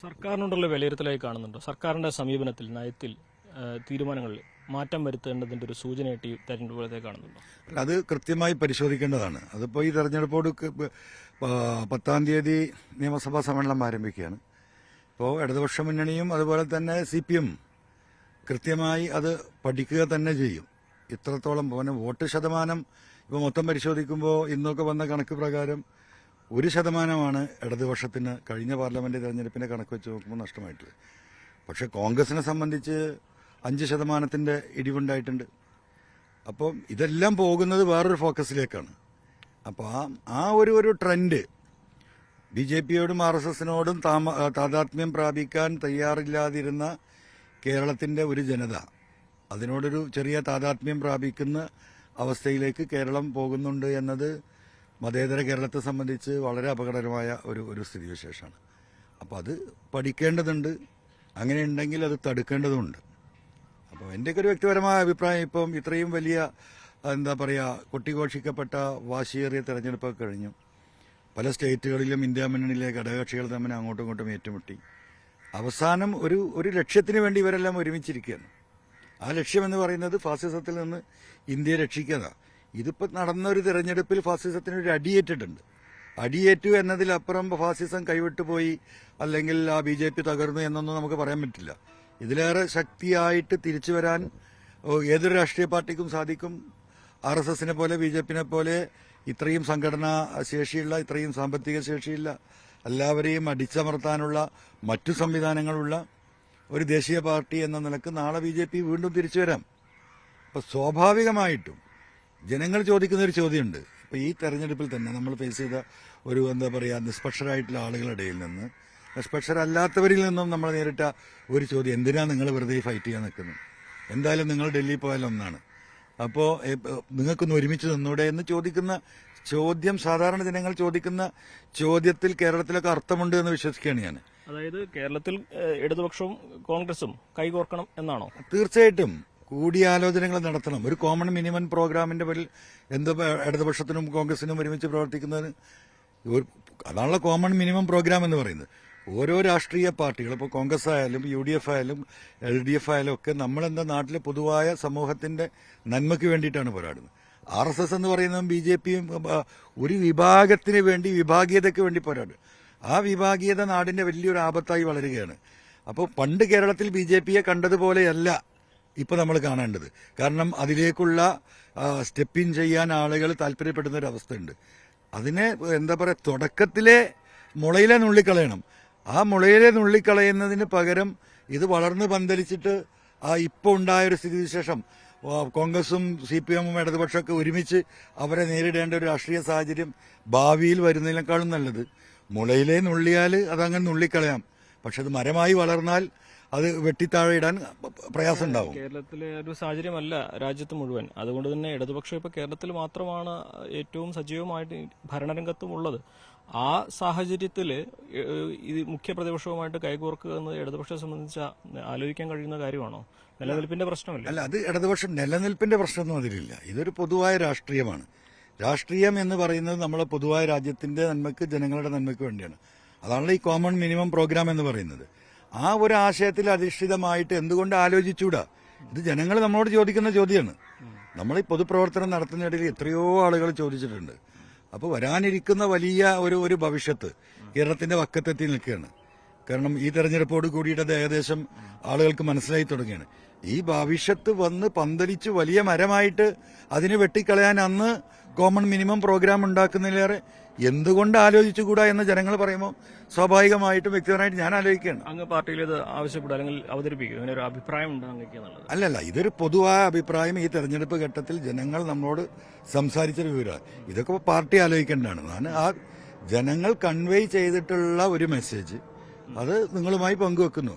സർക്കാരിനോടുള്ള വിലയിരുത്തലായി കാണുന്നുണ്ടോ? സർക്കാരിന്റെ സമീപനത്തിൽ, നയത്തിൽ, തീരുമാനങ്ങളിൽ മാറ്റം വരുത്തേണ്ടതിന്റെ ഒരു സൂചനയായിട്ട് ഈ തെരഞ്ഞെടുപ്പുകളെ കാണുന്നുണ്ടോ? അത് കൃത്യമായി പരിശോധിക്കേണ്ടതാണ്. അതിപ്പോൾ ഈ തെരഞ്ഞെടുപ്പോട് 10-ാം തീയതി നിയമസഭാ സമ്മേളനം ആരംഭിക്കുകയാണ്. ഇപ്പോൾ ഇടതുപക്ഷ മുന്നണിയും അതുപോലെ തന്നെ CPM കൃത്യമായി അത് പഠിക്കുക തന്നെ ചെയ്യും. ഇത്രത്തോളം വോട്ട് ശതമാനം ഇപ്പോൾ മൊത്തം പരിശോധിക്കുമ്പോൾ ഇന്നൊക്കെ വന്ന കണക്ക് പ്രകാരം 1% ഇടതുപക്ഷത്തിന് കഴിഞ്ഞ പാർലമെന്റ് തെരഞ്ഞെടുപ്പിന്റെ കണക്ക് വെച്ച് നോക്കുമ്പോൾ നഷ്ടമായിട്ടുള്ളത്. പക്ഷെ കോൺഗ്രസിനെ സംബന്ധിച്ച് 5% ഇടിവുണ്ടായിട്ടുണ്ട്. അപ്പം ഇതെല്ലാം പോകുന്നത് വേറൊരു ഫോക്കസിലേക്കാണ്. അപ്പോൾ ആ ഒരു ട്രെൻഡ് BJPയോടും RSSനോടും താതാത്മ്യം പ്രാപിക്കാൻ തയ്യാറില്ലാതിരുന്ന കേരളത്തിന്റെ ഒരു ജനത അതിനോടൊരു ചെറിയ താതാത്മ്യം പ്രാപിക്കുന്ന അവസ്ഥയിലേക്ക് കേരളം പോകുന്നുണ്ട് എന്നത് മതേതര കേരളത്തെ സംബന്ധിച്ച് വളരെ അപകടകരമായ ഒരു സ്ഥിതിവിശേഷമാണ്. അപ്പോൾ അത് പഠിക്കേണ്ടതുണ്ട്. അങ്ങനെ ഉണ്ടെങ്കിൽ അത് തടുക്കേണ്ടതുണ്ട്. അപ്പോൾ എൻ്റെയൊക്കെ ഒരു വ്യക്തിപരമായ അഭിപ്രായം, ഇപ്പം ഇത്രയും വലിയ കൊട്ടിഘോഷിക്കപ്പെട്ട വാശിയേറിയ തെരഞ്ഞെടുപ്പൊക്കെ കഴിഞ്ഞു. പല സ്റ്റേറ്റുകളിലും ഇന്ത്യ മുന്നണിയിലെ ഘടകകക്ഷികൾ തമ്മിൽ അങ്ങോട്ടും ഇങ്ങോട്ടും ഏറ്റുമുട്ടി. അവസാനം ഒരു ലക്ഷ്യത്തിന് വേണ്ടി ഇവരെല്ലാം ഒരുമിച്ചിരിക്കുകയാണ്. ആ ലക്ഷ്യമെന്ന് പറയുന്നത് ഫാസിസത്തിൽ നിന്ന് ഇന്ത്യയെ രക്ഷിക്കുക. ഇതിപ്പോൾ നടന്ന ഒരു തെരഞ്ഞെടുപ്പിൽ ഫാസിസത്തിന് ഒരു അടിയേറ്റിട്ടുണ്ട്. അടിയേറ്റു എന്നതിലപ്പുറം ഫാസിസം കൈവിട്ടുപോയി അല്ലെങ്കിൽ ആ BJP തകർന്നു എന്നൊന്നും നമുക്ക് പറയാൻ പറ്റില്ല. ഇതിലേറെ ശക്തിയായിട്ട് തിരിച്ചു വരാൻ ഏതൊരു രാഷ്ട്രീയ പാർട്ടിക്കും സാധിക്കും. RSSനെ പോലെ BJPനെ പോലെ ഇത്രയും സംഘടനാ ശേഷിയുള്ള, ഇത്രയും സാമ്പത്തിക ശേഷിയുള്ള, എല്ലാവരെയും അടിച്ചമർത്താനുള്ള മറ്റു സംവിധാനങ്ങളുള്ള ഒരു ദേശീയ പാർട്ടി എന്ന നിലക്ക് നാളെ BJP വീണ്ടും തിരിച്ചു വരാം. അപ്പോൾ സ്വാഭാവികമായിട്ടും ജനങ്ങൾ ചോദിക്കുന്ന ഒരു ചോദ്യമുണ്ട്. ഇപ്പോൾ ഈ തെരഞ്ഞെടുപ്പിൽ തന്നെ നമ്മൾ ഫേസ് ചെയ്ത ഒരു നിഷ്പക്ഷരായിട്ടുള്ള ആളുകളുടെ നിന്ന് നിഷ്പക്ഷരല്ലാത്തവരിൽ നിന്നും നമ്മൾ നേരിട്ട ഒരു ചോദ്യം, എന്തിനാണ് നിങ്ങൾ വെറുതെ ഫൈറ്റ് ചെയ്യാൻ നിൽക്കുന്നത്? എന്തായാലും നിങ്ങൾ ഡൽഹിയിൽ പോയാലും ഒന്നാണ്. അപ്പോൾ നിങ്ങൾക്കൊന്ന് ഒരുമിച്ച് നിന്നൂടെ എന്ന് ചോദിക്കുന്ന ചോദ്യം, സാധാരണ ജനങ്ങൾ ചോദിക്കുന്ന ചോദ്യത്തിൽ കേരളത്തിലൊക്കെ അർത്ഥമുണ്ട് എന്ന് വിശ്വസിക്കുകയാണ് ഞാൻ. അതായത് കേരളത്തിൽ ഇടതുപക്ഷവും കോൺഗ്രസും കൈകോർക്കണം എന്നാണോ? തീർച്ചയായിട്ടും കൂടിയാലോചനകൾ നടത്തണം. ഒരു കോമൺ മിനിമം പ്രോഗ്രാമിന്റെ പേരിൽ ഇടതുപക്ഷത്തിനും കോൺഗ്രസിനും ഒരുമിച്ച് പ്രവർത്തിക്കുന്നതിന് അതാണല്ലോ കോമൺ മിനിമം പ്രോഗ്രാം എന്ന് പറയുന്നത്. ഓരോ രാഷ്ട്രീയ പാർട്ടികൾ, ഇപ്പോൾ കോൺഗ്രസ് ആയാലും UDF ആയാലും LDF ആയാലും ഒക്കെ നമ്മളെന്താ നാട്ടിലെ പൊതുവായ സമൂഹത്തിന്റെ നന്മയ്ക്ക് വേണ്ടിയിട്ടാണ് പോരാടുന്നത്. RSS എന്ന് പറയുന്നതും BJPയും ഒരു വിഭാഗത്തിന് വേണ്ടി, വിഭാഗീയതയ്ക്ക് വേണ്ടി പോരാടും. ആ വിഭാഗീയത നാടിന്റെ വലിയൊരു ആപത്തായി വളരുകയാണ്. അപ്പോൾ പണ്ട് കേരളത്തിൽ BJPയെ കണ്ടതുപോലെയല്ല ഇപ്പൊ നമ്മൾ കാണേണ്ടത്. കാരണം അതിലേക്കുള്ള സ്റ്റെപ്പ് ഇൻ ചെയ്യാൻ ആളുകൾ താല്പര്യപ്പെടുന്ന ഒരു അവസ്ഥയുണ്ട്. അതിനെ തുടക്കത്തിലെ മുളയിലെ നുള്ളിക്കളയണം. ആ മുളയിലെ നുള്ളിക്കളയുന്നതിന് പകരം ഇത് വളർന്ന് പന്തലിച്ചിട്ട് ഇപ്പോൾ ഉണ്ടായ ഒരു സ്ഥിതിവിശേഷം, കോൺഗ്രസും CPMഉം ഇടതുപക്ഷമൊക്കെ ഒരുമിച്ച് അവരെ നേരിടേണ്ട ഒരു രാഷ്ട്രീയ സാഹചര്യം ഭാവിയിൽ വരുന്നതിനേക്കാളും നല്ലത് മുളയിലെ നുള്ളിയാൽ അതങ്ങനെ നുള്ളിക്കളയാം. പക്ഷെ അത് മരമായി വളർന്നാൽ അത് വെട്ടിത്താഴെ ഇടാൻ പ്രയാസം ഉണ്ടാവും. കേരളത്തിലെ ഒരു സാഹചര്യമല്ല രാജ്യത്ത് മുഴുവൻ. അതുകൊണ്ട് തന്നെ ഇടതുപക്ഷം ഇപ്പൊ കേരളത്തിൽ മാത്രമാണ് ഏറ്റവും സജീവമായിട്ട് ഭരണരംഗത്തും ഉള്ളത്. ആ സാഹചര്യത്തിൽ ഇത് മുഖ്യ പ്രതിപക്ഷവുമായിട്ട് കൈകോർക്കുക എന്ന് ഇടതുപക്ഷത്തെ സംബന്ധിച്ച് ആലോചിക്കാൻ കഴിയുന്ന കാര്യമാണോ? നിലനിൽപ്പിന്റെ പ്രശ്നമല്ല. അല്ല, അത് ഇടതുപക്ഷം നിലനിൽപ്പിന്റെ പ്രശ്നമൊന്നും അതിലില്ല. ഇതൊരു പൊതുവായ രാഷ്ട്രീയമാണ്. രാഷ്ട്രീയം എന്ന് പറയുന്നത് നമ്മളെ പൊതുവായ രാജ്യത്തിന്റെ നന്മയ്ക്ക്, ജനങ്ങളുടെ നന്മയ്ക്ക് വേണ്ടിയാണ്. അതാണല്ലോ ഈ കോമൺ മിനിമം പ്രോഗ്രാം എന്ന് പറയുന്നത്. ആ ഒരു ആശയത്തിൽ അധിഷ്ഠിതമായിട്ട് എന്തുകൊണ്ട് ആലോചിച്ചൂടാ? ഇത് ജനങ്ങൾ നമ്മളോട് ചോദിക്കുന്ന ചോദ്യമാണ്. നമ്മൾ ഈ പൊതുപ്രവർത്തനം നടത്തുന്നതിനിടയിൽ എത്രയോ ആളുകൾ ചോദിച്ചിട്ടുണ്ട്. അപ്പോൾ വരാനിരിക്കുന്ന വലിയ ഒരു ഭവിഷ്യത്ത് കേരളത്തിന്റെ വക്കത്തെത്തി നിൽക്കുകയാണ്. കാരണം ഈ തെരഞ്ഞെടുപ്പോട് കൂടിയിട്ട് ഏകദേശം ആളുകൾക്ക് മനസ്സിലായി തുടങ്ങിയാണ്. ഈ ഭവിഷ്യത്ത് വന്ന് പന്തലിച്ച് വലിയ മരമായിട്ട് അതിനെ വെട്ടിക്കളയാൻ അന്ന് കോമൺ മിനിമം പ്രോഗ്രാം ഉണ്ടാക്കുന്നതിലേറെ എന്തുകൊണ്ട് ആലോചിച്ചുകൂടാ എന്ന് ജനങ്ങൾ പറയുമ്പോൾ സ്വാഭാവികമായിട്ടും വ്യക്തിപരമായിട്ട് ഞാൻ ആലോചിക്കുകയാണ്. അങ്ങ് പാർട്ടിയിൽ ഇത് ആവശ്യപ്പെടുക അല്ലെങ്കിൽ അവതരിപ്പിക്കുക, അങ്ങനെ ഒരു അഭിപ്രായം ഉണ്ടാകുന്നത്? അല്ലല്ല, ഇതൊരു പൊതുവായ അഭിപ്രായം. ഈ തെരഞ്ഞെടുപ്പ് ഘട്ടത്തിൽ ജനങ്ങൾ നമ്മളോട് സംസാരിച്ചൊരു വിവരമാണ്. ഇതൊക്കെ പാർട്ടി ആലോചിക്കേണ്ടതാണ്. ആ ജനങ്ങൾ കൺവേ ചെയ്തിട്ടുള്ള ഒരു മെസ്സേജ് അത് നിങ്ങളുമായി പങ്കുവെക്കുന്നു.